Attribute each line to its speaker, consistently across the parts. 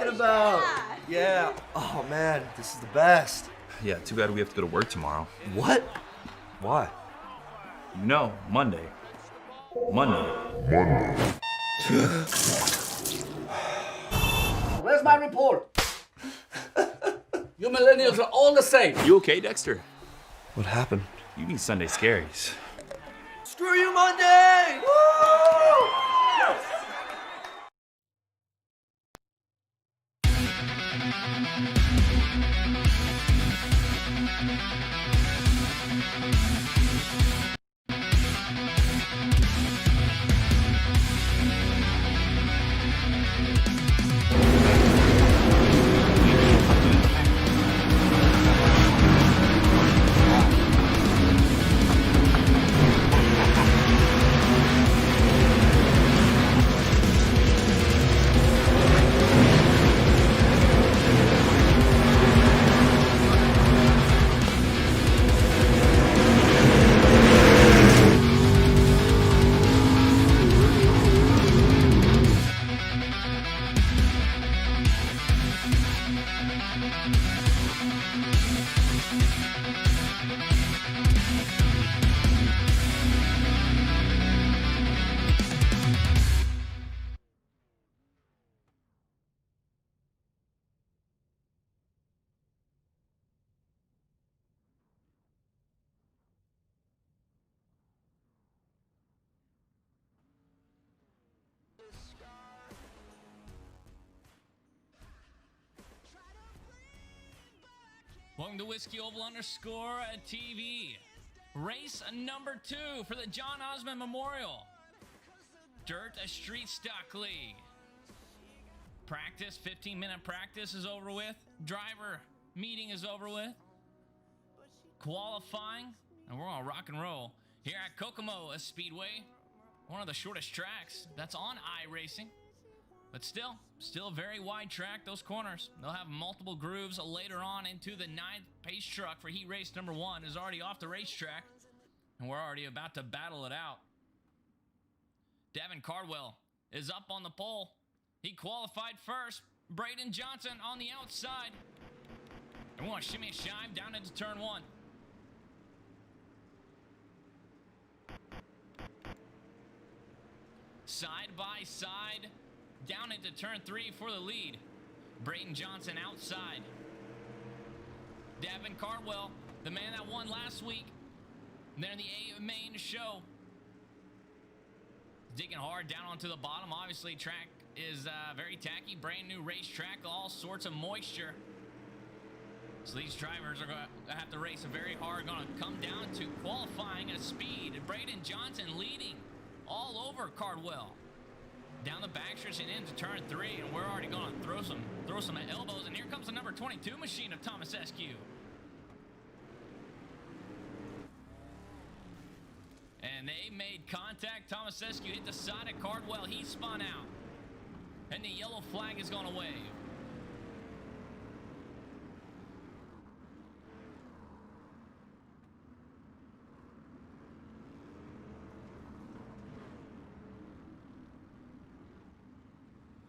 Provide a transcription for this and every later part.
Speaker 1: talking about. Yeah. Oh, man, this is the best.
Speaker 2: Yeah, too bad we have to go to work tomorrow.
Speaker 1: What? Why?
Speaker 2: You know, Monday.
Speaker 3: Where's my report? You millennials are all the same.
Speaker 2: You okay, Dexter?
Speaker 1: What happened?
Speaker 2: You need Sunday scaries.
Speaker 1: Screw you, Monday! Woo!
Speaker 4: Welcome to Whiskey Oval _ TV. Race number 2 for the John Osman Memorial. Dirt Street Stock League. Practice, 15-minute practice is over with. Driver meeting is over with. Qualifying, and we're on rock and roll here at Kokomo Speedway. One of the shortest tracks that's on iRacing. But still a very wide track, those corners. They'll have multiple grooves later on into the 9th pace truck for heat race number 1 is already off the racetrack. And we're already about to battle it out. Devin Cardwell is up on the pole. He qualified first. Braden Johnson on the outside. And we want to shimmy and shime down into turn 1. Side by side. Down into turn 3 for the lead. Braden Johnson outside. Devin Cardwell, the man that won last week. They're in the A main show. Digging hard down onto the bottom. Obviously, track is very tacky. Brand new racetrack. All sorts of moisture. So these drivers are going to have to race very hard. Going to come down to qualifying at speed. Braden Johnson leading all over Cardwell. Down the backstretch and into turn 3, and we're already going to throw some elbows. And here comes the number 22 machine of Thomas Eskew. And they made contact. Thomas Eskew hit the side of Cardwell. He spun out, and the yellow flag is going to wave.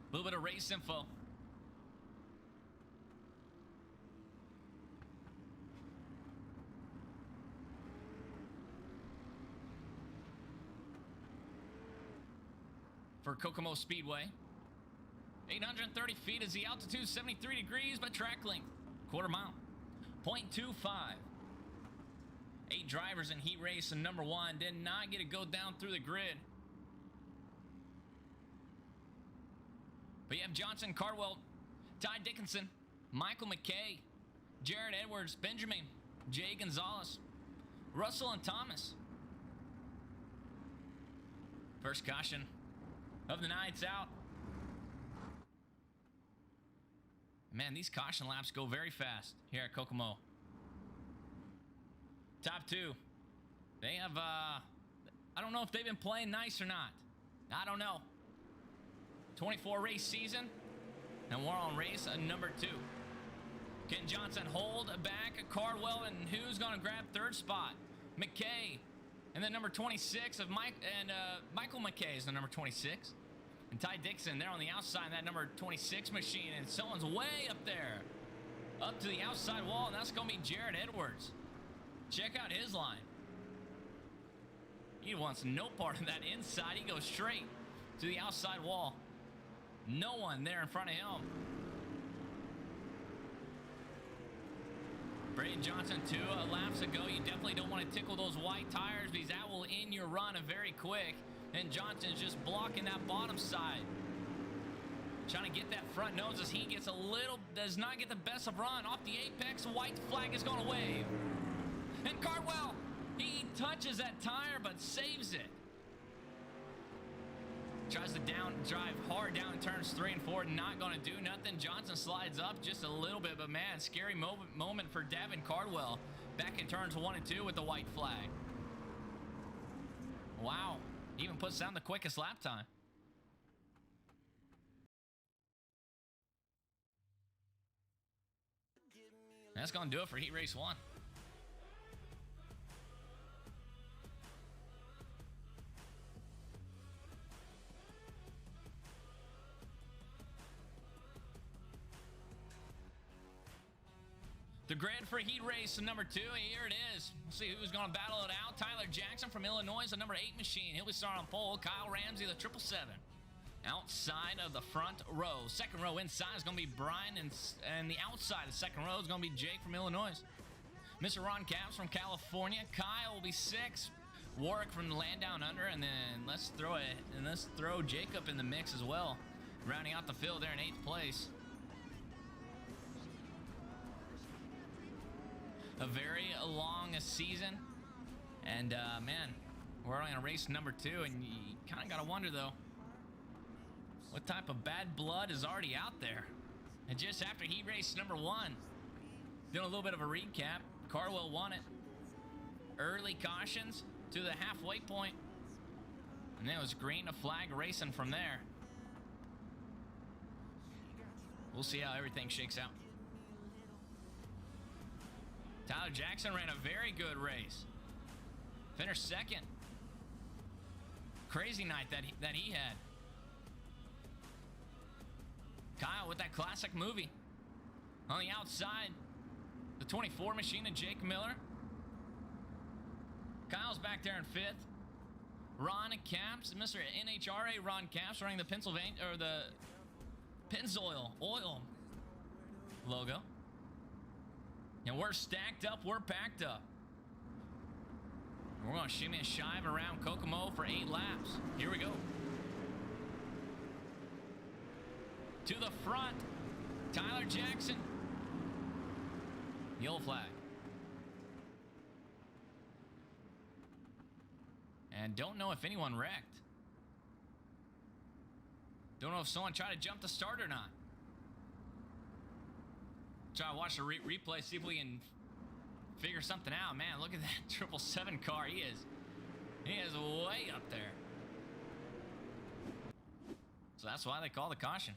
Speaker 4: A little bit of race info. For Kokomo Speedway, 830 feet is the altitude, 73 degrees, but track length, quarter mile, 0.25. 8 drivers in heat race, and number 1 did not get to go down through the grid. But you have Johnson, Cardwell, Ty Dickinson, Michael McKay, Jared Edwards, Benjamin, Jay Gonzalez, Russell and Thomas. First caution of the night's out. Man, these caution laps go very fast here at Kokomo. Top 2. They have, I don't know if they've been playing nice or not. I don't know. 24 race season, and we're on race number 2. Can Johnson hold back Cardwell, and who's going to grab 3rd spot? McKay, and then number 26 of Michael McKay is the number 26. And Ty Dixon, they're on the outside, that number 26 machine, and someone's way up there. Up to the outside wall, and that's going to be Jared Edwards. Check out his line. He wants no part of that inside. He goes straight to the outside wall. No one there in front of him. Braden Johnson, 2 laps ago. You definitely don't want to tickle those white tires because that will end your run very quick. And Johnson's just blocking that bottom side. Trying to get that front nose as he gets does not get the best of run. Off the apex, white flag is going to wave. And Cardwell, he touches that tire but saves it. Tries to drive hard down in turns 3 and 4, not going to do nothing. Johnson slides up just a little bit, but man, scary moment for Davin Cardwell back in turns 1 and 2 with the white flag. Wow, even puts down the quickest lap time. That's going to do it for Heat Race 1. The grid for Heat Race number 2, here it is. We'll see who's going to battle it out. Tyler Jackson from Illinois, the number 8 machine. He'll be starting on pole. Kyle Ramsey, the 777. Outside of the front row. Second row inside is going to be Brian, and the outside of the second row is going to be Jake from Illinois. Mr. Ron Capps from California. Kyle will be 6. Warwick from the Land Down Under, and then let's throw Jacob in the mix as well. Rounding out the field there in 8th place. A very long season, and man, we're only on race number 2, and you kind of got to wonder though, what type of bad blood is already out there. And just after Heat Race number 1, doing a little bit of a recap, Cardwell won it. Early cautions to the halfway point, and then it was green to flag racing from there. We'll see how everything shakes out. Tyler Jackson ran a very good race. Finished 2nd. Crazy night that he had. Kyle with that classic movie. On the outside, the 24 machine of Jake Miller. Kyle's back there in 5th. Ron Capps, Mr. NHRA Ron Capps running the Pennzoil oil logo. And we're stacked up, we're packed up. We're going to shimmy and shive around Kokomo for 8 laps. Here we go. To the front, Tyler Jackson. Yellow flag. And don't know if anyone wrecked. Don't know if someone tried to jump the start or not. Try to watch the replay, see if we can figure something out. Man, look at that 777 car. He is way up there. So that's why they call the caution.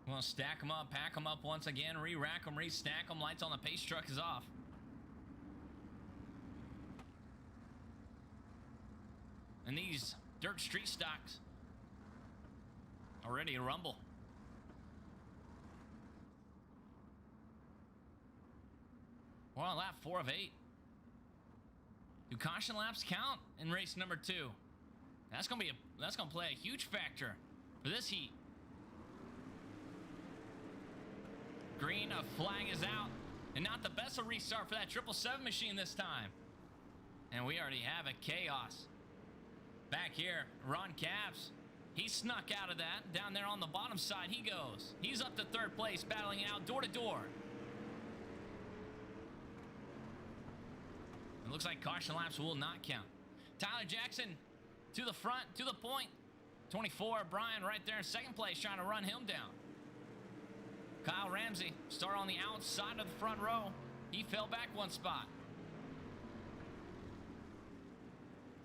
Speaker 4: We'll stack them up, pack them up once again, re-rack them, re-stack them. Lights on the pace truck is off. And these dirt street stocks are ready to rumble. We're on lap 4 of 8. Do caution laps count in race number 2? That's gonna play a huge factor for this heat. Green, a flag is out, and not the best of restart for that 777 machine this time. And we already have a chaos. Back here, Ron Capps, he snuck out of that. Down there on the bottom side he goes. He's up to 3rd place, battling it out door to door. It looks like caution laps will not count. Tyler Jackson to the front, to the point. 24, Brian right there in second place trying to run him down. Kyle Ramsey started on the outside of the front row. He fell back one spot.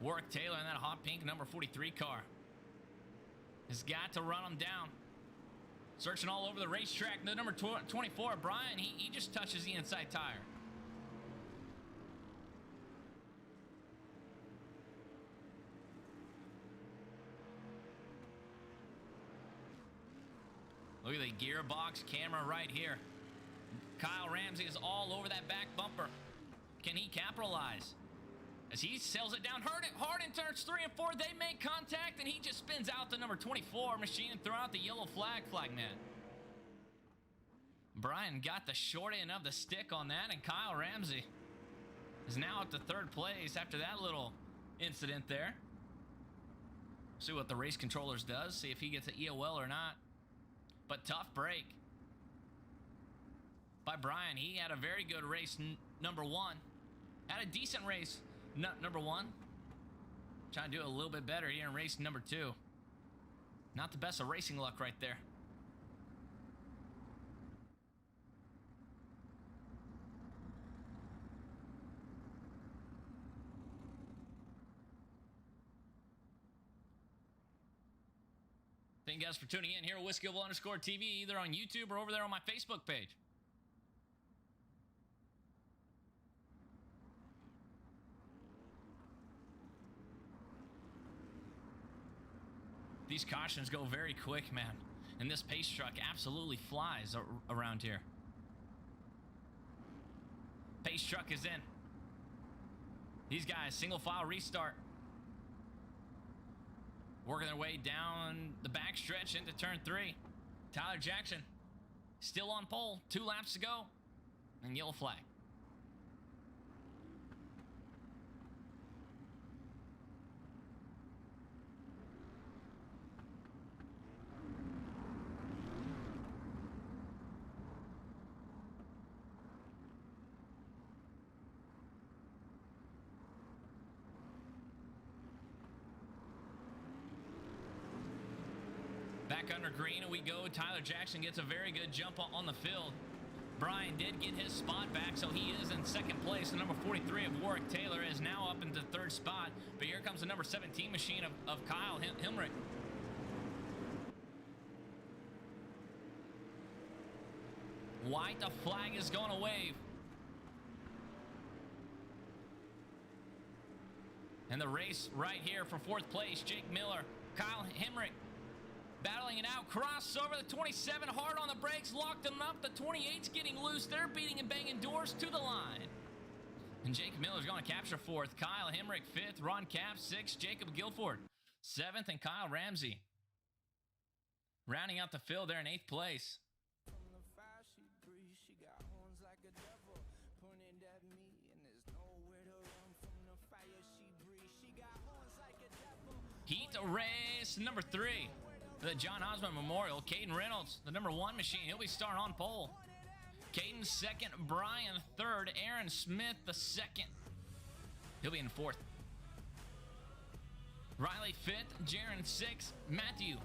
Speaker 4: Warwick Taylor in that hot pink number 43 car has got to run him down. Searching all over the racetrack. The number 24, Brian, he just touches the inside tire. Look at the gearbox camera right here. Kyle Ramsey is all over that back bumper. Can he capitalize? As he sails it down hard in turns 3 and 4, they make contact, and he just spins out the number 24 machine and throw out the yellow flag, flagman. Brian got the short end of the stick on that, and Kyle Ramsey is now up to 3rd place after that little incident there. See what the race controllers does, see if he gets an EOL or not. But tough break by Brian. He had a very good race, number 1. Had a decent race, number 1. Trying to do a little bit better here in race number 2. Not the best of racing luck right there. Thank you guys for tuning in here at WhiskeyOval_TV, either on YouTube or over there on my Facebook page. These cautions go very quick, man. And this pace truck absolutely flies around here. Pace truck is in. These guys, single file restart. Working their way down the backstretch into turn 3. Tyler Jackson still on pole. 2 laps to go. And yellow flag. Back under green and we go. Tyler Jackson gets a very good jump on the field. Brian did get his spot back, so he is in 2nd place. The number 43 of Warwick Taylor is now up into 3rd spot. But here comes the number 17 machine of Kyle Himrick. White, the flag is going to wave. And the race right here for 4th place, Jake Miller, Kyle Himrick. Battling it out, crossover, the 27 hard on the brakes, locked him up. The 28's getting loose. They're beating and banging doors to the line. And Jake Miller's going to capture 4th. Kyle Himrick 5th. Ron Capps 6th. Jacob Guilford 7th. And Kyle Ramsey rounding out the field there in 8th place. Heat race number 3. The John Osman Memorial. Caden Reynolds, the number 1 machine. He'll be starting on pole. Caden 2nd. Brian 3rd. Aaron Smith the 2nd. He'll be in 4th. Riley 5th. Jaron 6th. Matthew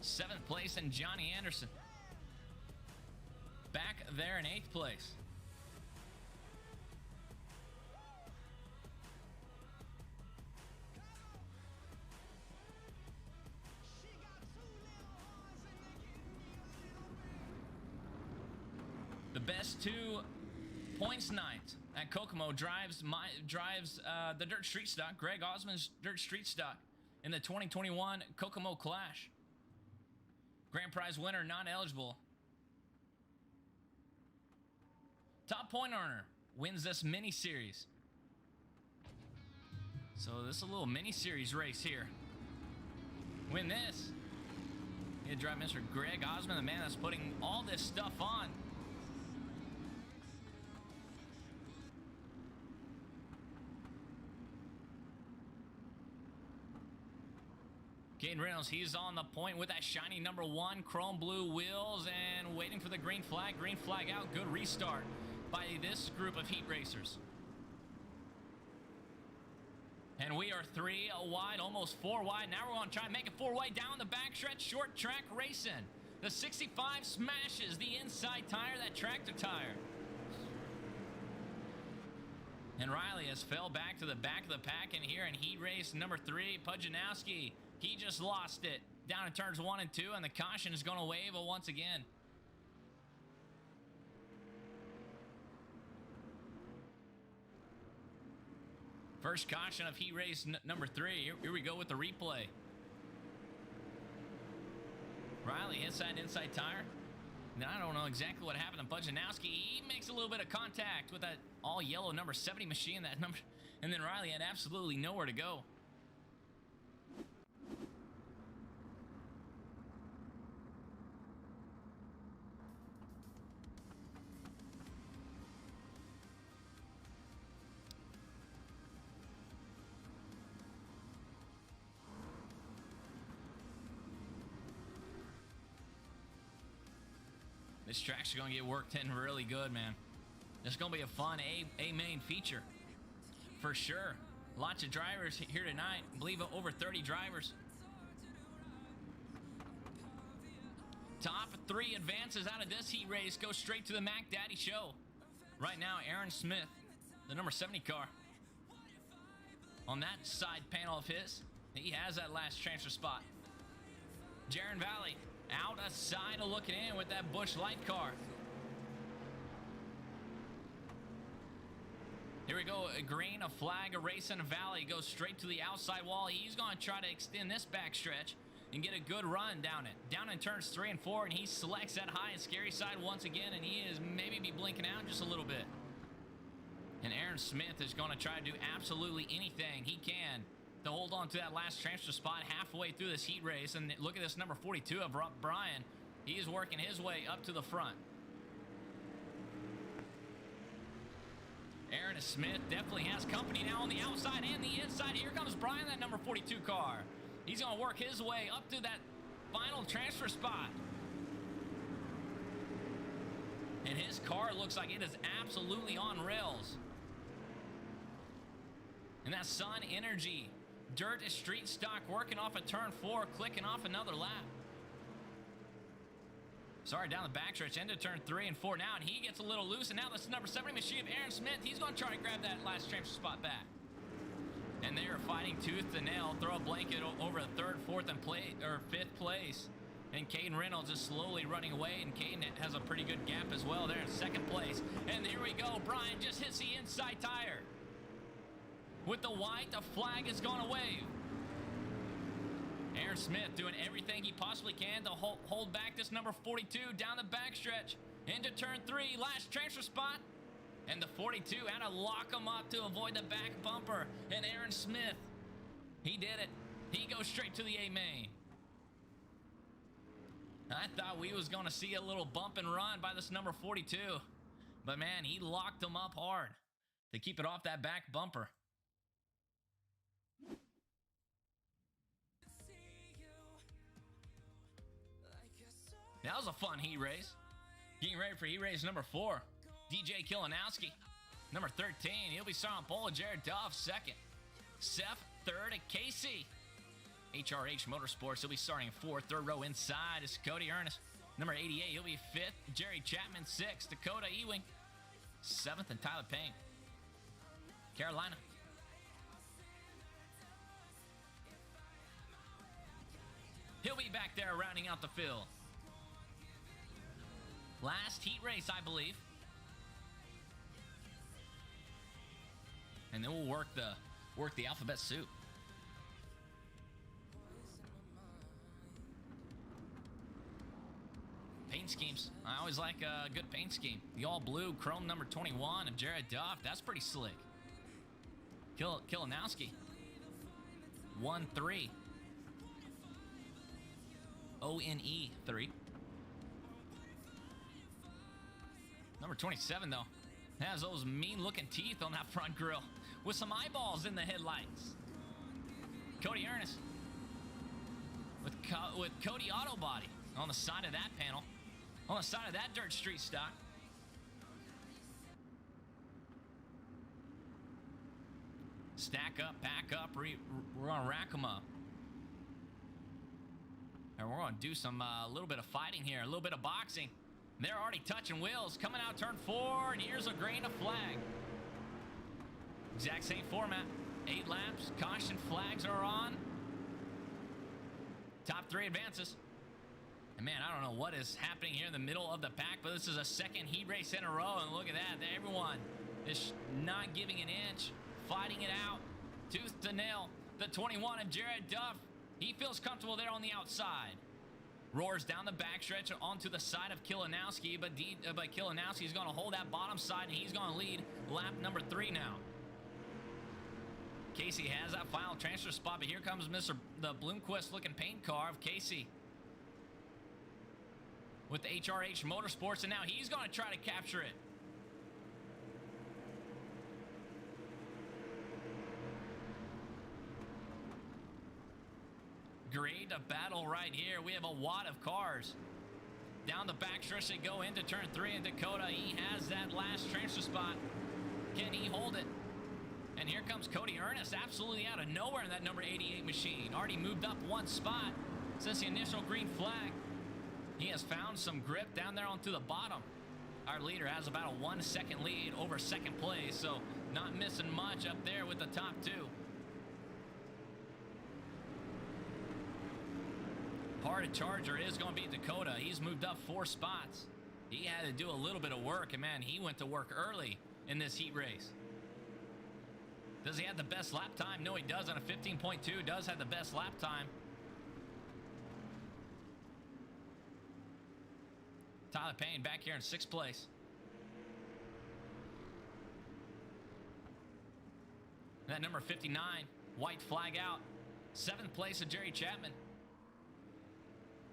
Speaker 4: 7th place. And Johnny Anderson back there in 8th place. The best 2 points night at Kokomo drives the dirt street stock, Greg Osman's dirt street stock, in the 2021 Kokomo Clash. Grand prize winner not eligible. Top point earner wins this mini series. So this is a little mini series race here. Win this. You drive Mr. Greg Osman, the man that's putting all this stuff on. Caden Reynolds, he's on the point with that shiny number 1 chrome blue wheels and waiting for the green flag. Green flag out. Good restart by this group of heat racers. And we are 3 wide, almost 4 wide. Now we're going to try and make it 4 wide down the backstretch. Short track racing. The 65 smashes the inside tire, that tractor tire. And Riley has fell back to the back of the pack in here in heat race number 3. Pujanowski, he just lost it. Down in turns 1 and 2, and the caution is going to wave once again. First caution of heat race number 3. Here we go with the replay. Riley hits that inside tire. Now, I don't know exactly what happened to Pujanowski. He makes a little bit of contact with that all yellow number 70 machine. That number, and then Riley had absolutely nowhere to go. This track's going to get worked in really good, man. It's going to be a fun A-main feature. For sure. Lots of drivers here tonight. I believe over 30 drivers. Top 3 advances out of this heat race go straight to the Mac Daddy show. Right now, Aaron Smith, the number 70 car. On that side panel of his, he has that last transfer spot. Jaron Valley out aside of looking in with that Busch Light car. Here we go, a green, a flag, a racing Valley goes straight to the outside wall. He's going to try to extend this backstretch and get a good run down it. Down in turns 3 and 4, and he selects that high and scary side once again, and he is maybe be blinking out just a little bit. And Aaron Smith is going to try to do absolutely anything he can to hold on to that last transfer spot halfway through this heat race. And look at this number 42 of Brian. He is working his way up to the front. Aaron Smith definitely has company now on the outside and the inside. Here comes Brian, that number 42 car. He's going to work his way up to that final transfer spot. And his car looks like it is absolutely on rails. And that Sun Energy Dirt is street stock, working off of turn 4, clicking off another lap. Sorry, down the backstretch, into turn 3 and 4 now, and he gets a little loose, and now this is number 70 machine of Aaron Smith. He's going to try to grab that last transfer spot back. And they are fighting tooth to nail, throw a blanket over the 3rd, 4th, and 5th place. And Caden Reynolds is slowly running away, and Caden has a pretty good gap as well there in 2nd place. And here we go, Brian just hits the inside tire. With the white, the flag is going to wave. Aaron Smith doing everything he possibly can to hold back this number 42 down the backstretch. Into turn 3, last transfer spot. And the 42 had to lock him up to avoid the back bumper. And Aaron Smith, he did it. He goes straight to the A-main. I thought we was going to see a little bump and run by this number 42. But man, he locked him up hard to keep it off that back bumper. That was a fun heat race. Getting ready for heat race number 4. DJ Kilinowski, number 13. He'll be starting on pole. Jared Duff, 2nd. Seth, 3rd at KC. HRH Motorsports, he'll be starting in 4th. 3rd row inside is Cody Ernest. Number 88, he'll be 5th. Jerry Chapman, 6th. Dakota Ewing, 7th. And Tyler Payne, Carolina. He'll be back there rounding out the field. Last heat race, I believe. And then we'll work the alphabet soup. Paint schemes. I always like a good paint scheme. The all blue chrome number 21 of Jared Duff. That's pretty slick. Kilinowski. 1-3. ONE 3. Number 27, though, has those mean-looking teeth on that front grille with some eyeballs in the headlights. Cody Ernest with Cody Auto Body on the side of that panel, on the side of that dirt street stock. Stack up, pack up. We're going to rack them up. And we're going to do some little bit of fighting here, a little bit of boxing. They're already touching wheels. Coming out turn 4, and here's a grain of flag. Exact same format. 8 laps. Caution flags are on. Top 3 advances. And man, I don't know what is happening here in the middle of the pack, but this is a second heat race in a row, and look at that. Everyone is not giving an inch, fighting it out, tooth to nail. The 21 of Jared Duff, he feels comfortable there on the outside. Roars down the backstretch onto the side of Kilinowski, but Kilinowski's going to hold that bottom side, and he's going to lead lap number 3 now. Casey has that final transfer spot, but here comes the Bloomquist looking paint car of Casey with the HRH Motorsports, and now he's going to try to capture it. Great a battle right here. We have a wad of cars. Down the backstretch they go into turn 3 in Dakota. He has that last transfer spot. Can he hold it? And here comes Cody Ernest, absolutely out of nowhere in that number 88 machine. Already moved up 1 spot since the initial green flag. He has found some grip down there onto the bottom. Our leader has about a 1 second lead over second place, so not missing much up there with the top 2. Hard charger is going to be Dakota. He's moved up 4 spots. He had to do a little bit of work, and man, he went to work early in this heat race. Does he have the best lap time? No, he does on a 15.2. Does have the best lap time. Tyler Payne back here in 6th place. That number 59, white flag out. 7th place of Jerry Chapman.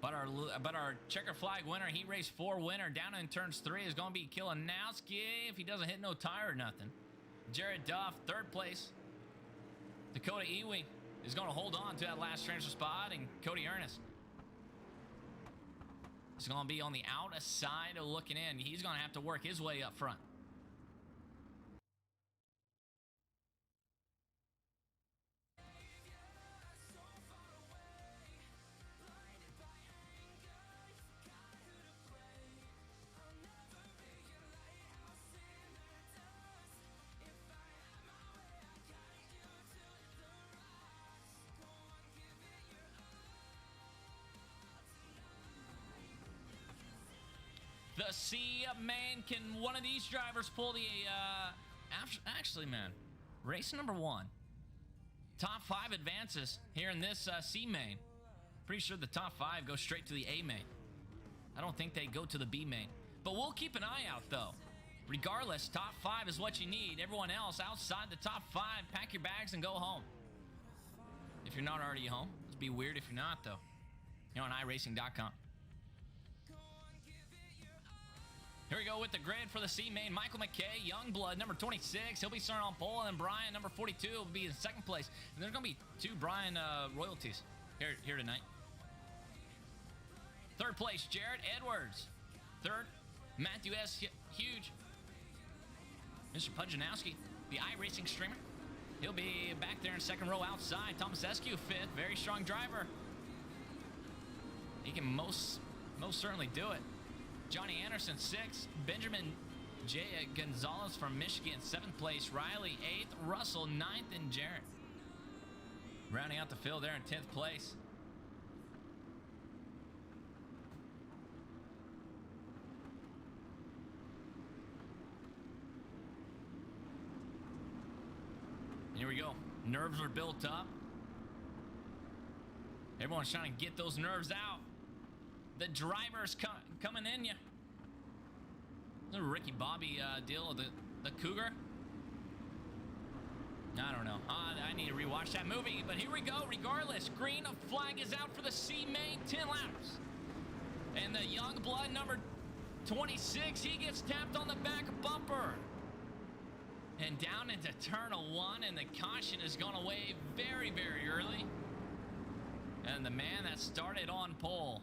Speaker 4: But our checker flag winner, heat race 4 winner, down in turns 3 is going to be Kilinowski if he doesn't hit no tire or nothing. Jared Duff, 3rd place. Dakota Ewing is going to hold on to that last transfer spot, and Cody Ernest is going to be on the outside of looking in. He's going to have to work his way up front. The Sea of Man. Can one of these drivers pull the, actually, man, race number 1. Top 5 advances here in this C main. Pretty sure the top 5 go straight to the A main. I don't think they go to the B main. But we'll keep an eye out, though. Regardless, top 5 is what you need. Everyone else outside the top 5, pack your bags and go home. If you're not already home, it'd be weird if you're not, though. You're on iRacing.com. Here we go with the grid for the C main. Michael McKay, Youngblood, number 26. He'll be starting on pole, and then Brian, number 42, will be in 2nd place. And there's going to be 2 Brian royalties here tonight. 3rd place, Jared Edwards. 3rd, Matthew S. Huge. Mr. Pujanowski, the iRacing streamer. He'll be back there in 2nd row outside. Thomas Eskew, 5th. Very strong driver. He can most certainly do it. Johnny Anderson, 6th. Benjamin J. Gonzalez from Michigan, 7th place. Riley, 8th. Russell, 9th. And Jarrett rounding out the field there in 10th place. And here we go. Nerves are built up. Everyone's trying to get those nerves out. The driver's coming in you. The Ricky Bobby deal, the Cougar. I don't know. I need to rewatch that movie, but here we go. Regardless, green flag is out for the C main, 10 laps. And the young blood number 26, he gets tapped on the back bumper. And down into turn 1, and the caution is going away very, very early. And the man that started on pole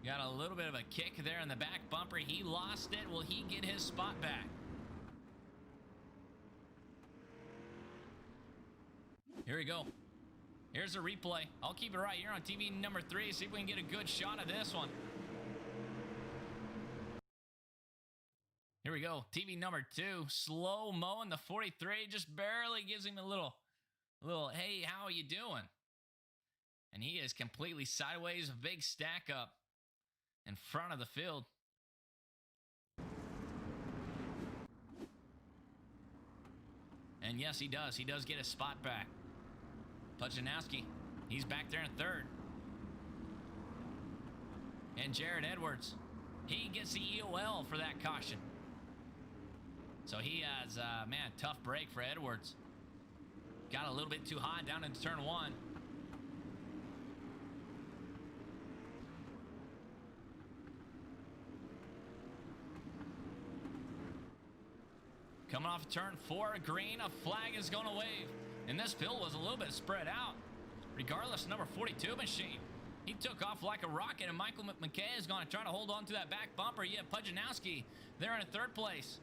Speaker 4: got a little bit of a kick there in the back bumper. He lost it. Will he get his spot back? Here we go. Here's a replay. I'll keep it right here on TV number 3. See if we can get a good shot of this one. Here we go. TV number 2. Slow-mo in the 43. Just barely gives him a little, hey, how are you doing? And he is completely sideways. A big stack up in front of the field. And yes, he does. He does get his spot back. Pujanowski, he's back there in third. And Jared Edwards, he gets the EOL for that caution. So he has, man, tough break for Edwards. Got a little bit too high down into turn 1. Coming off turn 4, green, a flag is going to wave. And this field was a little bit spread out. Regardless, number 42 machine, he took off like a rocket, and Michael McKay is going to try to hold on to that back bumper. You have Pujanowski there in 3rd place.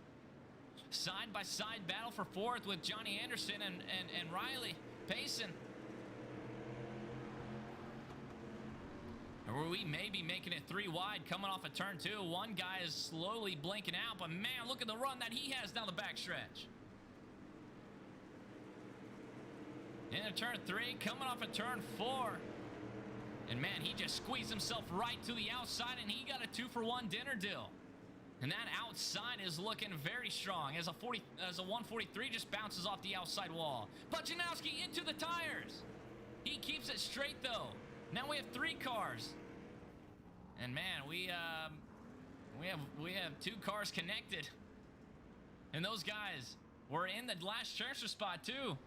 Speaker 4: Side-by-side battle for 4th with Johnny Anderson and Riley Payson. Or we may be making it 3 wide coming off of turn 2. One guy is slowly blinking out, but man, look at the run that he has down the backstretch. Into turn 3, coming off of turn 4. And man, he just squeezed himself right to the outside, and he got a 2-for-1 dinner deal. And that outside is looking very strong as a 143 just bounces off the outside wall. Pujanowski into the tires. He keeps it straight though. Now we have 3 cars. And man, we have 2 cars connected. And those guys were in the last transfer spot too.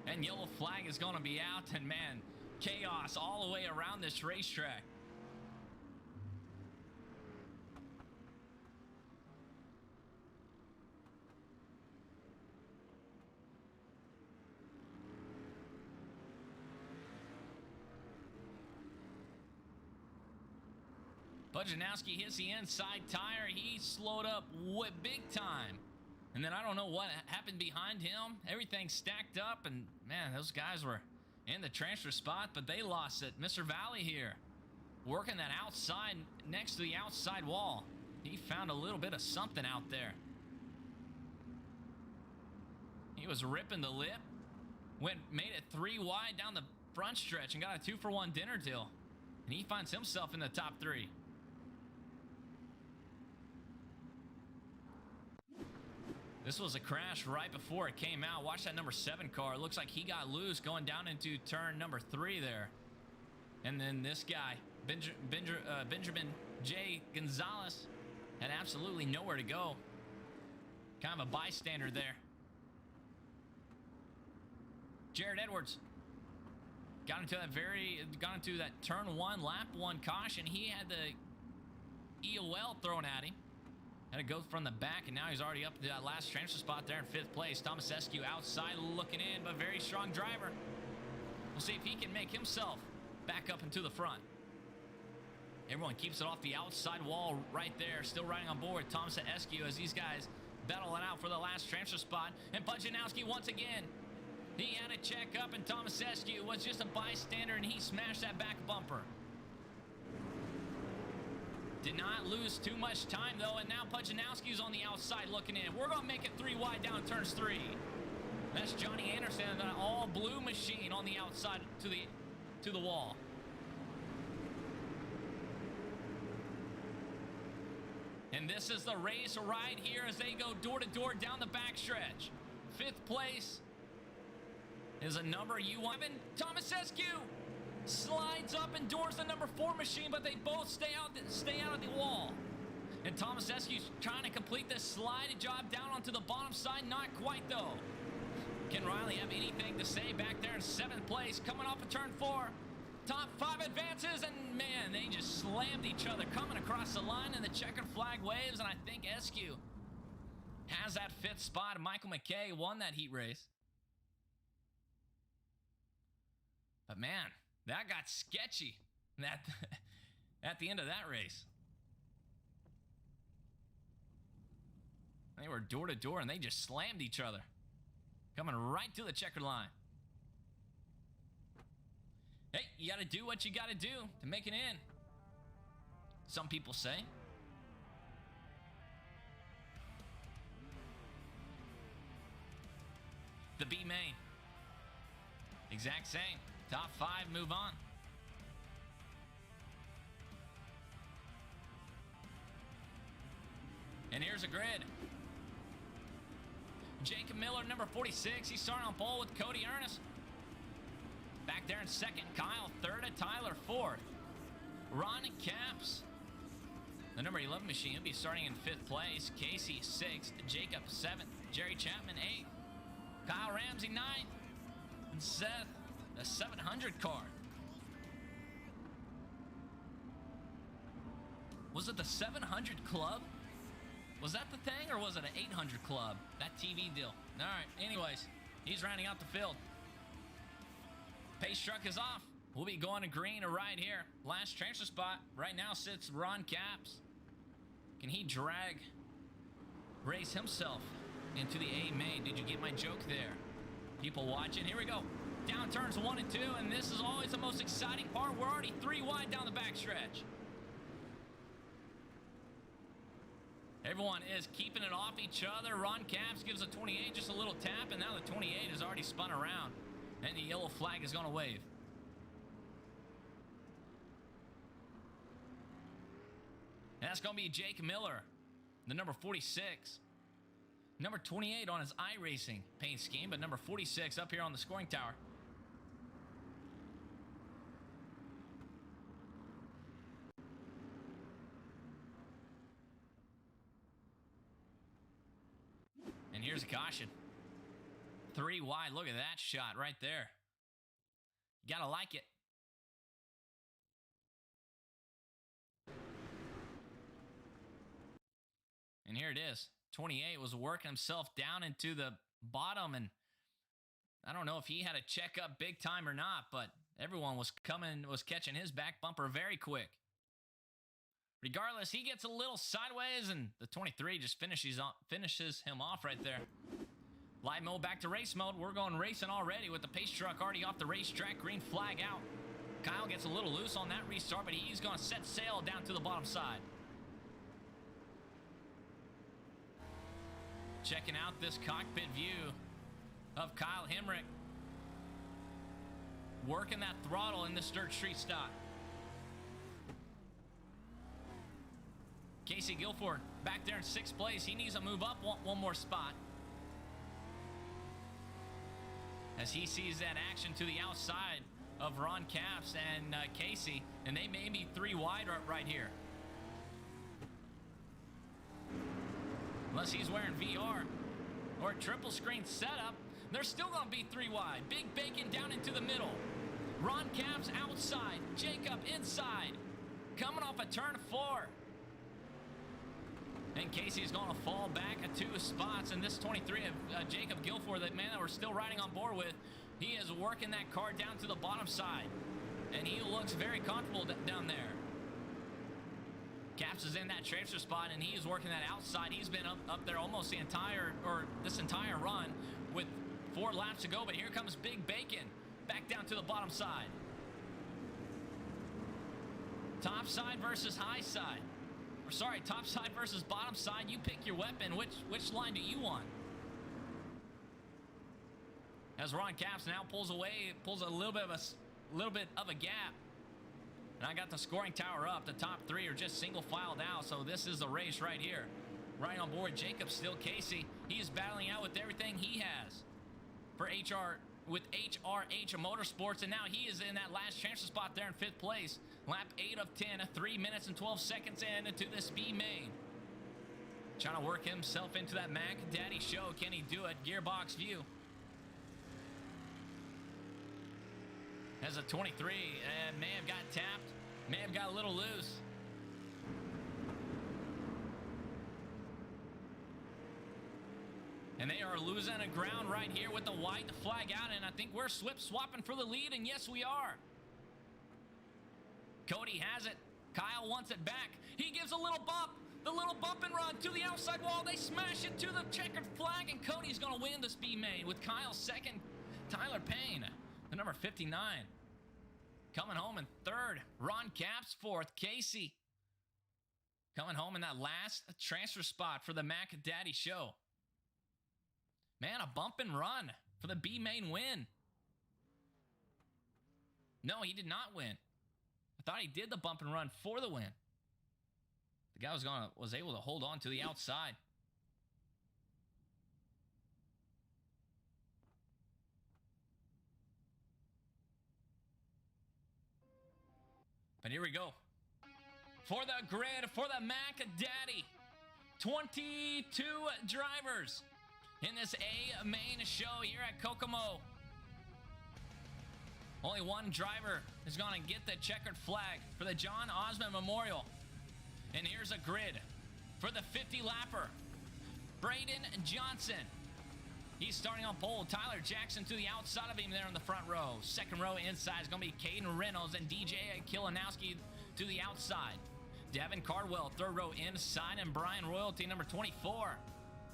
Speaker 4: And yellow flag is going to be out, and man, chaos all the way around this racetrack. Pujanowski hits the inside tire. He slowed up big time. And then I don't know what happened behind him. Everything stacked up, and man, those guys were in the transfer spot, but they lost it. Mr. Valley here, working that outside next to the outside wall. He found a little bit of something out there. He was ripping the lip, made it 3 wide down the front stretch and got a 2-for-1 dinner deal. And he finds himself in the top 3. This was a crash right before it came out. Watch that number 7 car. It looks like he got loose going down into turn number 3 there. And then this guy, Benjamin J. Gonzalez, had absolutely nowhere to go. Kind of a bystander there. Jared Edwards got into that turn 1, lap 1 caution. He had the EOL thrown at him. Had to go from the back, and now he's already up to that last transfer spot there in 5th place. Thomas Eskew outside looking in, but very strong driver. We'll see if he can make himself back up into the front. Everyone keeps it off the outside wall right there. Still riding on board Thomas Eskew as these guys battle it out for the last transfer spot. And Pujanowski once again. He had to check up, and Thomas Eskew was just a bystander, and he smashed that back bumper. Did not lose too much time though, and now Pujanowski's on the outside looking in. We're gonna make it 3 wide down turns 3. That's Johnny Anderson, an all blue machine on the outside to the wall. And this is the race right here as they go door to door down the backstretch. 5th place is a number you want. Thomas Eskew slides up and doors the number 4 machine, but they both stay out of the wall. And Thomas Eskew's trying to complete this slide job down onto the bottom side. Not quite though. Can Riley have anything to say back there in 7th place? Coming off of turn 4. Top 5 advances, and man, they just slammed each other coming across the line, and the checkered flag waves, and I think Eskew has that 5th spot. Michael McKay won that heat race. But man, that got sketchy at the end of that race. They were were door to door, and they just slammed each other. Coming right to the checkered line. Hey, you gotta do what you gotta do to make it in. Some people say. The B main. Exact same. Top 5 move on. And here's a grid. Jacob Miller, number 46. He's starting on pole with Cody Ernest. Back there in second, Kyle third, and Tyler fourth. Ron and Caps. The number 11 machine will be starting in 5th place. Casey 6th, Jacob 7th, Jerry Chapman 8th, Kyle Ramsey 9th, and Seth the 700 car. Was it the 700 club? Was that the thing, or was it an 800 club? That TV deal. All right, anyways, he's rounding out the field. Pace truck is off. We'll be going to green right here. Last transfer spot right now sits Ron Caps. Can he race himself into the A main? Did you get my joke there? People watching, here we go. Down turns 1 and 2, and this is always the most exciting part. We're already 3 wide down the backstretch. Everyone is keeping it off each other. Ron Caps gives a 28 just a little tap, and now the 28 is already spun around, and the yellow flag is going to wave. And that's going to be Jake Miller, the number 46. Number 28 on his iRacing paint scheme, but number 46 up here on the scoring tower. And here's a caution. 3 wide. Look at that shot right there. You gotta like it. And here it is. 28 was working himself down into the bottom, and I don't know if he had a checkup big time or not, but everyone was catching his back bumper very quick. Regardless, he gets a little sideways, and the 23 just finishes him off right there. Live mode back to race mode. We're going racing already with the pace truck already off the racetrack. Green flag out. Kyle gets a little loose on that restart, but he's going to set sail down to the bottom side. Checking out this cockpit view of Kyle Hemrick. Working that throttle in this dirt street stop. Casey Guilford back there in 6th place. He needs to move up one more spot. As he sees that action to the outside of Ron Caps and Casey, and they may be 3 wide right here. Unless he's wearing VR or a triple screen setup, they're still going to be 3 wide. Big Bacon down into the middle. Ron Caps outside. Jacob inside. Coming off a turn 4. And Casey's going to fall back 2 spots. And this 23 of Jacob Guilford, that man that we're still riding on board with, he is working that car down to the bottom side. And he looks very comfortable down there. Caps is in that transfer spot, and he is working that outside. He's been up there almost this entire run with 4 laps to go. But here comes Big Bacon back down to the bottom side. Top side versus high side. Or sorry, top side versus bottom side. You pick your weapon. Which line do you want? As Ron Caps now pulls away, pulls a little bit of a gap. And I got the scoring tower up. The top 3 are just single filed out. So this is the race right here. Right on board, Jacob still Casey. He is battling out with everything he has for HRH Motorsports. And now he is in that last transfer spot there in 5th place. Lap 8 of 10, 3 minutes and 12 seconds into this B main. Trying to work himself into that Mac Daddy show. Can he do it? Gearbox view. As a 23 may have got tapped, may have got a little loose. And they are losing a ground right here with the white flag out, and I think we're swapping for the lead, and yes, we are. Cody has it. Kyle wants it back. He gives a little bump. The little bump and run to the outside wall. They smash it to the checkered flag, and Cody's going to win the speed main with Kyle second. Tyler Payne, the number 59. Coming home in third. Ron Capps fourth. Casey coming home in that last transfer spot for the Mac Daddy show. Man, a bump and run for the B main win. No, he did not win. I thought he did the bump and run for the win. The guy was able to hold on to the outside. But here we go. For the grid, for the Mac Daddy. 22 drivers in this A main show here at Kokomo. Only one driver is going to get the checkered flag for the John Osman Memorial. And here's a grid for the 50 lapper. Braden Johnson. He's starting on pole. Tyler Jackson to the outside of him there in the front row. Second row inside is going to be Caden Reynolds and DJ Kilinowski to the outside. Devin Cardwell, third row inside, and Brian Royalty, number 24,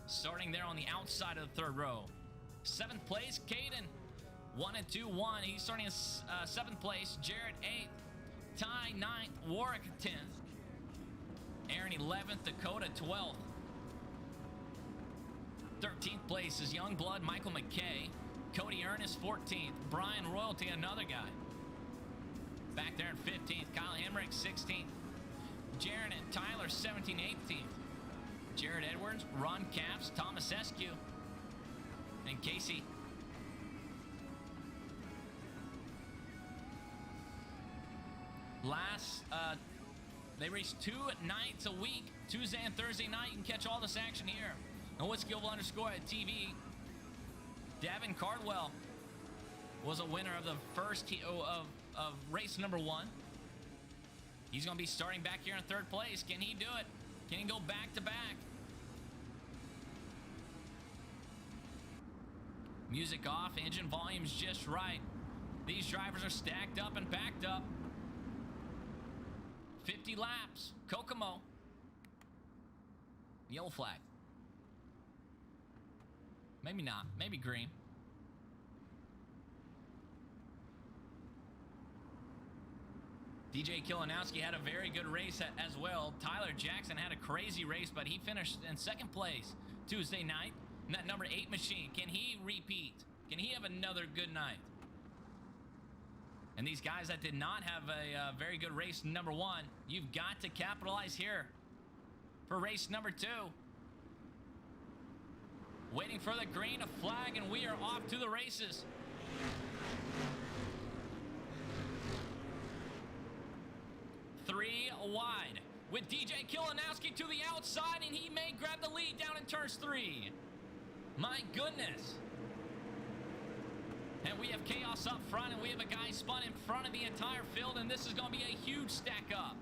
Speaker 4: starting there on the outside of the third row. Seventh place, Caden. 1 and 2, 1. He's starting in seventh place. Jarrett 8th. Ty 9th. Warwick 10th. Aaron 11th. Dakota 12th. 13th place is Youngblood Michael McKay. Cody Ernest 14th. Brian Royalty, another guy. Back there in 15th. Kyle Hemrick 16th. Jaron and Tyler 17th, 18th. Jared Edwards, Ron Capps, Thomas Eskew, and Casey. They race 2 nights a week, Tuesday and Thursday night. You can catch all this action here on Whiskeyville _ at TV. Davin Cardwell was a winner of the first of race number 1. He's going to be starting back here in third place. Can he do it? Can he go back to back? Music off, engine volume's just right. These drivers are stacked up and backed up. 50 laps, Kokomo. Yellow flag. Maybe not, maybe green. DJ Kilinowski had a very good race as well. Tyler Jackson had a crazy race, but he finished in second place Tuesday night. And that number 8 machine, can he repeat? Can he have another good night? And these guys that did not have a very good race number 1, you've got to capitalize here for race number 2. Waiting for the green flag, and we are off to the races. Three wide with DJ Kilinowski to the outside, and he may grab the lead down in turns 3. My goodness. And we have chaos up front, and we have a guy spun in front of the entire field, and this is going to be a huge stack up.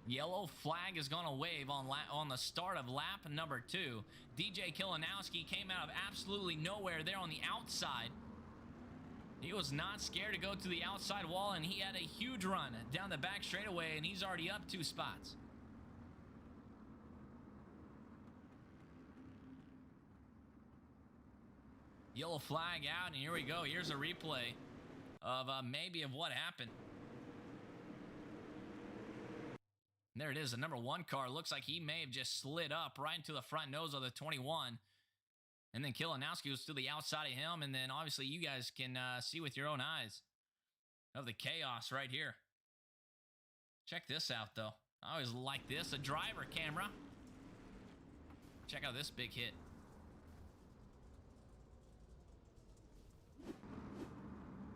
Speaker 4: Yellow flag is going to wave on the start of lap number 2. DJ Kilinowski came out of absolutely nowhere there on the outside. He was not scared to go to the outside wall, and he had a huge run down the back straightaway, and he's already up 2 spots. Yellow flag out, and here we go. Here's a replay of maybe of what happened. And there it is, the number 1 car. Looks like he may have just slid up right into the front nose of the 21. And then Kilinowski was to the outside of him. And then obviously you guys can see with your own eyes of the chaos right here. Check this out, though. I always like this, a driver camera. Check out this big hit.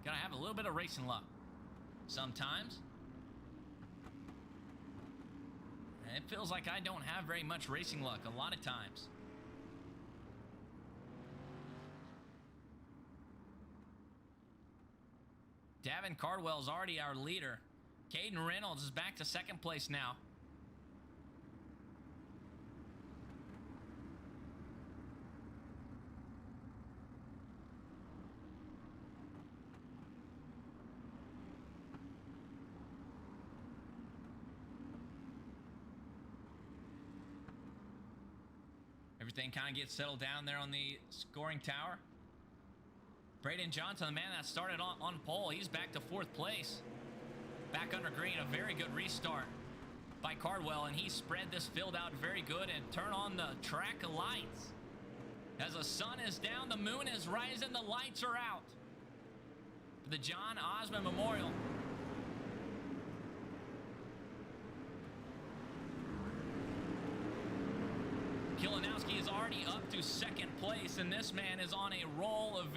Speaker 4: Gotta have a little bit of racing luck sometimes. And it feels like I don't have very much racing luck a lot of times. Davin Cardwell is already our leader. Caden Reynolds is back to second place now. Everything kind of gets settled down there on the scoring tower. Braden Johnson, the man that started on pole, he's back to 4th place. Back under green, a very good restart by Cardwell, and he spread this field out very good and turned on the track lights. As the sun is down, the moon is rising, the lights are out. The John Osman Memorial. Kilinowski is already up to 2nd place, and this man is on a roll of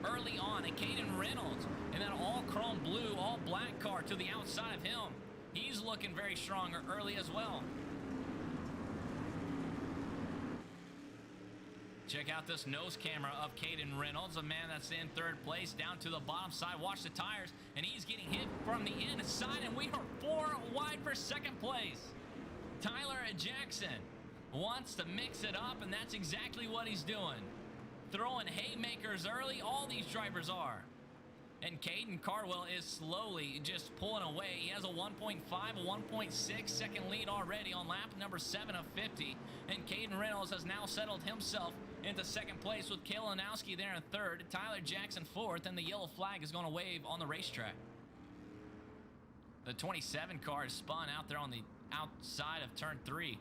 Speaker 4: early on. And Caden Reynolds in that all chrome blue, all black car to the outside of him. He's looking very strong early as well. Check out this nose camera of Caden Reynolds, a man that's in 3rd place, down to the bottom side. Watch the tires, and he's getting hit from the inside, and we are 4 wide for 2nd place. Tyler Jackson wants to mix it up, and that's exactly what he's doing. Throwing haymakers early, all these drivers are. And Caden Cardwell is slowly just pulling away. He has a 1.5, a 1.6 second lead already on lap number 7 of 50. And Caden Reynolds has now settled himself into 2nd place with Kalinowski there in 3rd. Tyler Jackson 4th, and the yellow flag is going to wave on the racetrack. The 27 car is spun out there on the outside of turn 3.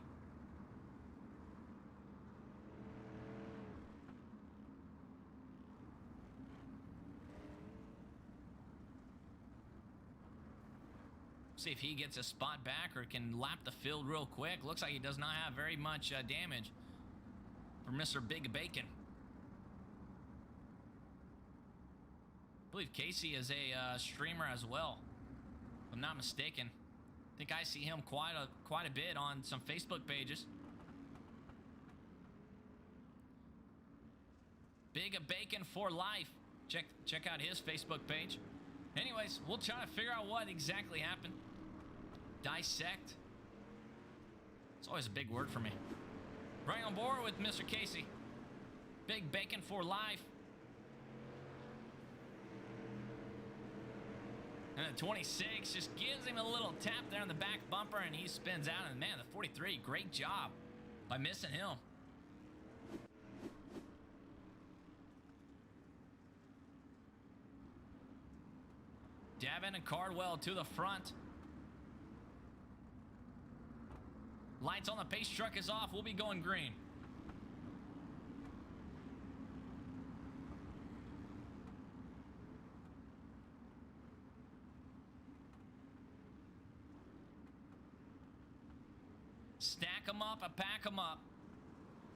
Speaker 4: See if he gets a spot back or can lap the field real quick. Looks like he does not have very much damage for Mr. Big Bacon. I believe Casey is a streamer as well, if I'm not mistaken. I think I see him quite a bit on some Facebook pages. Big Bacon for life. Check out his Facebook page. Anyways, we'll try to figure out what exactly happened. Dissect. It's always a big word for me. Right on board with Mr. Casey. Big Bacon for life. And the 26 just gives him a little tap there on the back bumper, and he spins out. And man, the 43, great job by missing him. Davin and Cardwell to the front. Lights on the pace truck is off. We'll be going green. Stack them up and pack them up.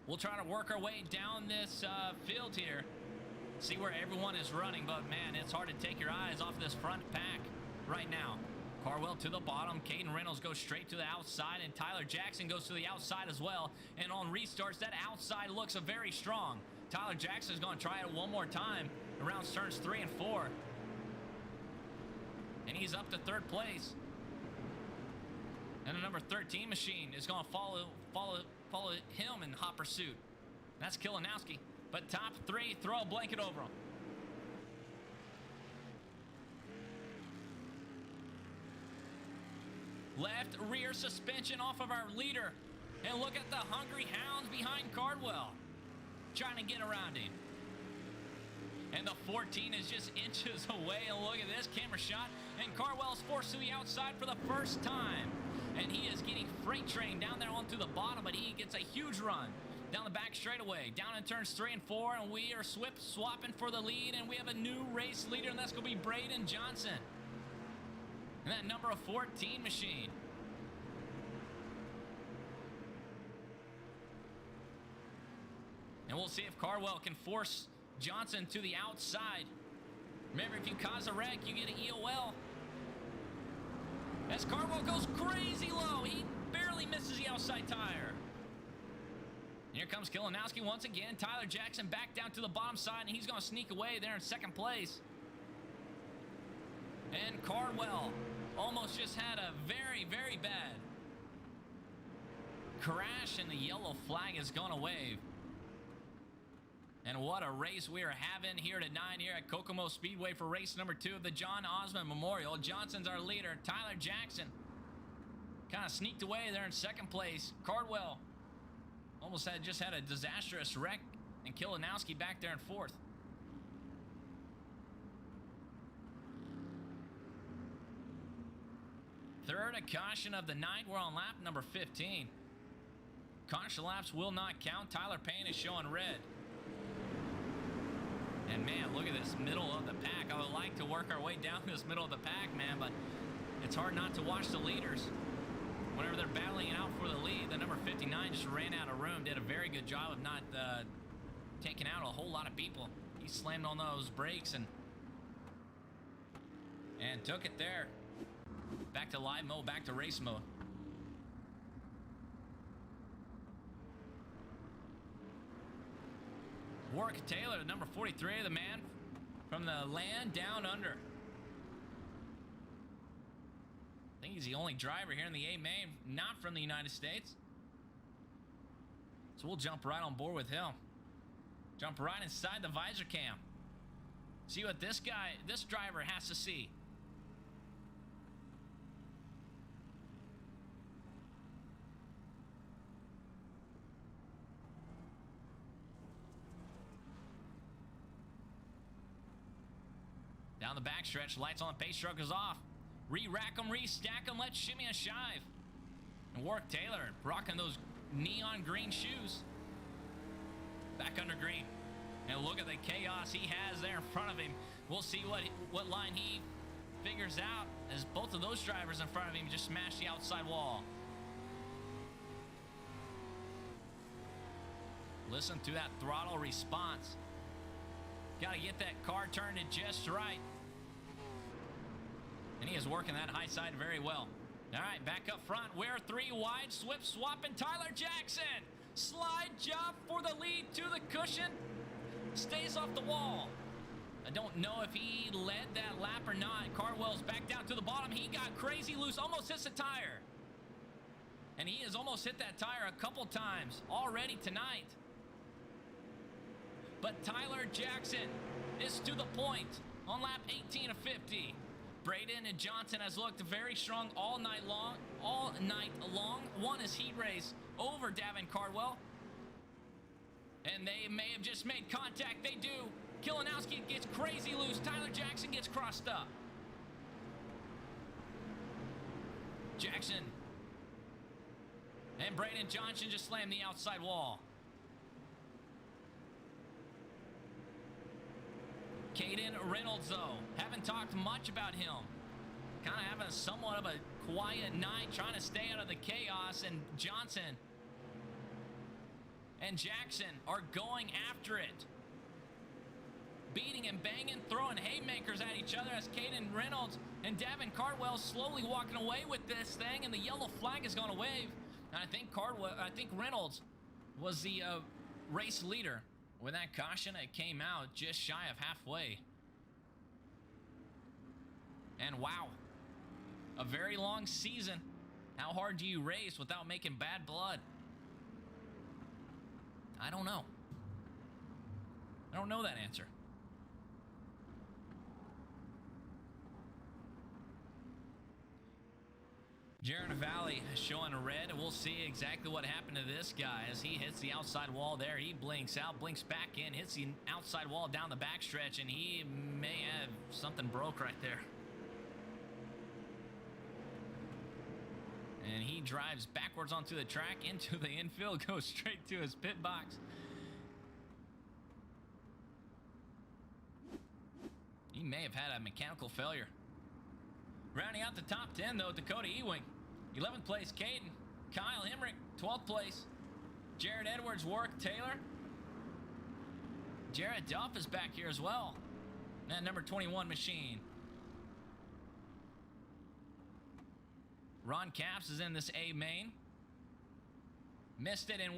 Speaker 4: We'll try to work our way down this field here. See where everyone is running, but man, it's hard to take your eyes off this front pack right now. Cardwell to the bottom. Caden Reynolds goes straight to the outside, and Tyler Jackson goes to the outside as well. And on restarts, that outside looks very strong. Tyler Jackson is going to try it one more time around turns 3 and 4. And he's up to 3rd place. And the number 13 machine is going to follow him in hot pursuit. That's Kilinowski. But top 3, throw a blanket over him. Left rear suspension off of our leader. And look at the hungry hounds behind Cardwell, trying to get around him. And the 14 is just inches away. And look at this camera shot. And Cardwell's forced to the outside for the first time. And he is getting freight trained down there onto the bottom, but he gets a huge run down the back straightaway, down in turns 3 and 4, and we are swapping for the lead, and we have a new race leader, and that's going to be Braden Johnson. And that number of 14 machine. And we'll see if Cardwell can force Johnson to the outside. Remember, if you cause a wreck, you get an EOL. As Cardwell goes crazy low, he barely misses the outside tire. Here comes Kilinowski once again. Tyler Jackson back down to the bottom side, and he's going to sneak away there in 2nd place. And Cardwell almost just had a very, very bad crash, and the yellow flag is going to wave. And what a race we are having here tonight here at Kokomo Speedway for race number 2 of the John Osman Memorial. Johnson's our leader. Tyler Jackson kind of sneaked away there in 2nd place. Cardwell Almost just had a disastrous wreck, and Kilinowski back there in fourth. Third, a caution of the night. We're on lap number 15. Caution laps will not count. Tyler Payne is showing red. And man, look at this middle of the pack. I would like to work our way down this middle of the pack, man, but it's hard not to watch the leaders. Whenever they're battling it out for the lead, the number 59 just ran out of room. Did a very good job of not taking out a whole lot of people. He slammed on those brakes and took it there. Back to live mode, back to race mode. Warwick Taylor, number 43, the man from the land down under. I think he's the only driver here in the A main not from the United States. So we'll jump right on board with him. Jump right inside the visor cam. See what this driver has to see. Down the backstretch, lights on the pace truck is off. Re-rack them, re-stack them, let's shimmy and shive. And Warwick Taylor rocking those neon green shoes. Back under green. And look at the chaos he has there in front of him. We'll see what line he figures out as both of those drivers in front of him just smash the outside wall. Listen to that throttle response. Got to get that car turned in just right. And he is working that high side very well. All right, back up front. We're 3 wide. Swip swapping Tyler Jackson. Slide job for the lead to the cushion. Stays off the wall. I don't know if he led that lap or not. Cardwell's back down to the bottom. He got crazy loose. Almost hits a tire. And he has almost hit that tire a couple times already tonight. But Tyler Jackson is to the point on lap 18 of 50. Braden and Johnson has looked very strong all night long. Won his heat race over Davin Cardwell. And they may have just made contact. They do. Kilinowski gets crazy loose. Tyler Jackson gets crossed up. Jackson and Braden Johnson just slammed the outside wall. Caden Reynolds, though, haven't talked much about him. Kind of having somewhat of a quiet night, trying to stay out of the chaos, and Johnson and Jackson are going after it. Beating and banging, throwing haymakers at each other as Caden Reynolds and Davin Cardwell slowly walking away with this thing, and the yellow flag is going to wave. And I think Reynolds was the race leader. With that caution, it came out just shy of halfway. And wow, a very long season. How hard do you race without making bad blood? I don't know. I don't know that answer. Jaron Valley showing a red, and we'll see exactly what happened to this guy as he hits the outside wall there. He blinks out, blinks back in, hits the outside wall down the backstretch, and he may have something broke right there. And he drives backwards onto the track into the infield, goes straight to his pit box. He may have had a mechanical failure. Rounding out the top 10, though, Dakota Ewing. 11th place, Caden. Kyle Hemrick, 12th place. Jared Edwards, Warwick Taylor. Jared Duff is back here as well. That number 21 machine. Ron Capps is in this A main. Missed it in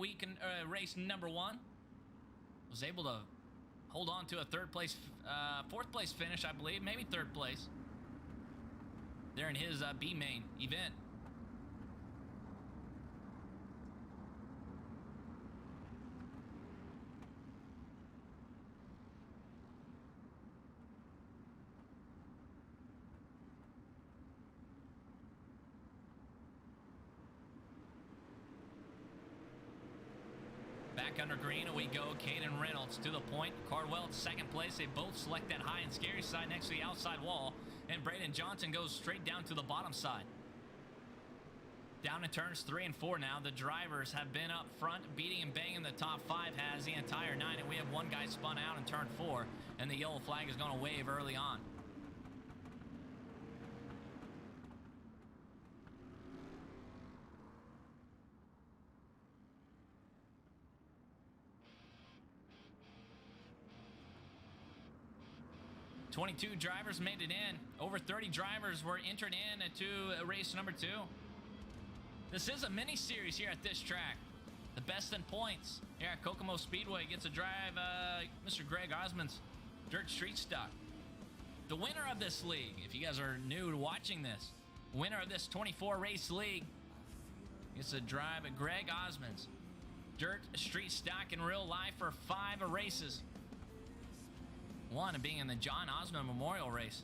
Speaker 4: race number 1. Was able to hold on to a fourth place finish, I believe. Maybe third place. They're in his B main event. Back under green, we go. Caden Reynolds to the point. Cardwell at second place. They both select that high and scary side next to the outside wall. And Braden Johnson goes straight down to the bottom side. Down in turns 3 and 4 now. The drivers have been up front, beating and banging the top 5 has the entire night. And we have one guy spun out in turn 4. And the yellow flag is going to wave early on. "22 drivers made it in. Over 30 drivers were entered in to race number 2. This is a mini series here at this track. The best in points here at Kokomo Speedway gets a drive Mr. Greg Osman's Dirt Street Stock. The winner of this league, if you guys are new to watching this, winner of this 24 race league gets a drive at Greg Osman's Dirt Street Stock in real life for 5 races. One being in the John Osman Memorial Race.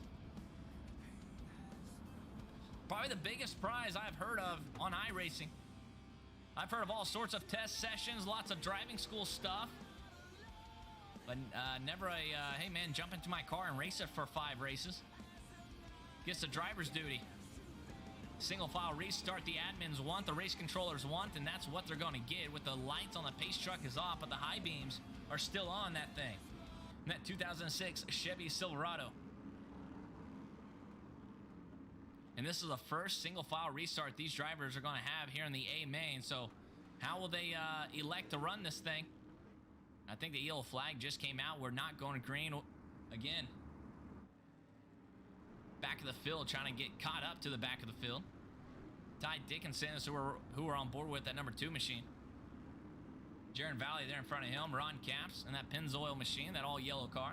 Speaker 4: Probably the biggest prize I've heard of on iRacing. I've heard of all sorts of test sessions, lots of driving school stuff. But never a, hey man, jump into my car and race it for 5 races. Gets the driver's duty. Single file restart the admins want, the race controllers want, and that's what they're going to get with the lights on the pace truck is off, but the high beams are still on that thing. That 2006 Chevy Silverado. And this is the first single file restart these drivers are going to have here in the A main. So how will they elect to run this thing? I think the yellow flag just came out. We're not going green again. Back of the field, trying to get caught up to the back of the field. Ty Dickinson is who we're on board with that number 2 machine. Jaron Valley there in front of him. Ron Capps and that Pennzoil machine, that all yellow car.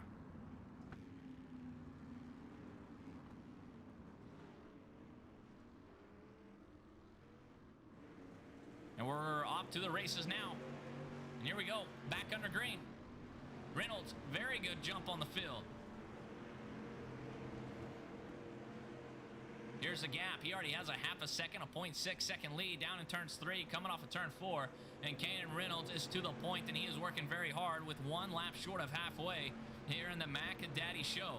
Speaker 4: And we're off to the races now. And here we go, back under green. Reynolds, very good jump on the field. Here's the gap. He already has a half a second, a 0.6 second lead down in turns 3, coming off of turn 4. And Caden Reynolds is to the point, and he is working very hard with 1 lap short of halfway here in the Mac Daddy Show.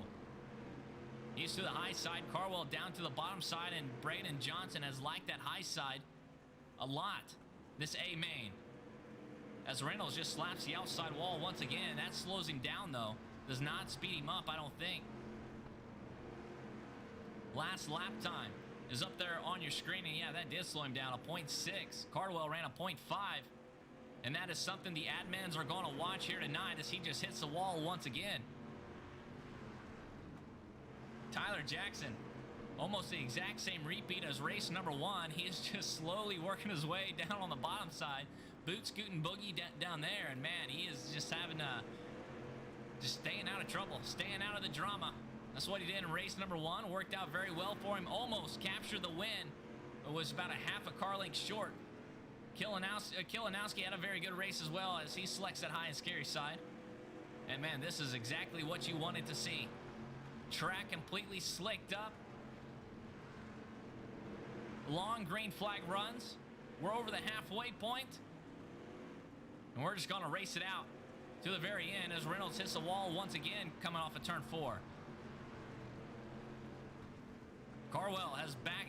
Speaker 4: He's to the high side. Carwell down to the bottom side, and Braden Johnson has liked that high side a lot. This A main. As Reynolds just slaps the outside wall once again. That slows him down, though. Does not speed him up, I don't think. Last lap time is up there on your screen, and yeah, that did slow him down, a 0.6. Cardwell ran a 0.5, and that is something the admins are going to watch here tonight as he just hits the wall once again. Tyler Jackson, almost the exact same repeat as race number 1. He is just slowly working his way down on the bottom side. Boot scooting boogie down there, and man, he is just having just staying out of trouble, staying out of the drama. That's what he did in race number 1. Worked out very well for him. Almost captured the win. It was about a half a car length short. Kilinowski had a very good race as well as he selects that high and scary side. And man, this is exactly what you wanted to see. Track completely slicked up. Long green flag runs. We're over the halfway point. And we're just going to race it out to the very end as Reynolds hits the wall once again coming off of turn 4. Carwell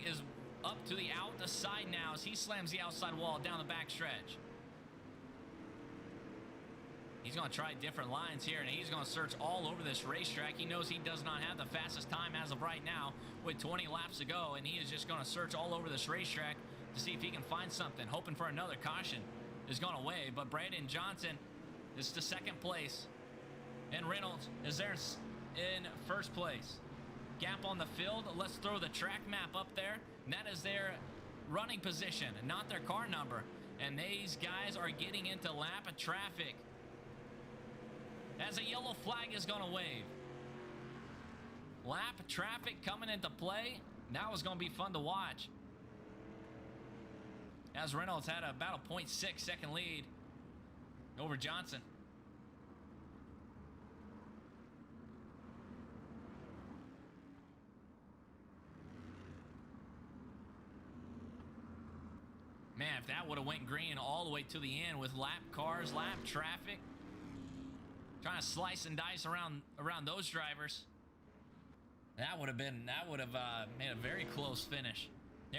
Speaker 4: is up to the outside now as he slams the outside wall down the back stretch. He's going to try different lines here, and he's going to search all over this racetrack. He knows he does not have the fastest time as of right now with 20 laps to go, and he is just going to search all over this racetrack to see if he can find something, hoping for another caution is going to wave. But Braden Johnson is to second place, and Reynolds is there in first place. Gap on the field. Let's throw the track map up there. And that is their running position, not their car number. And these guys are getting into lap of traffic as a yellow flag is going to wave. Lap traffic coming into play. That was going to be fun to watch. As Reynolds had about a 0.6 second lead over Johnson. Man, if that would have went green all the way to the end with lap cars, lap traffic, trying to slice and dice around those drivers, that would have made a very close finish.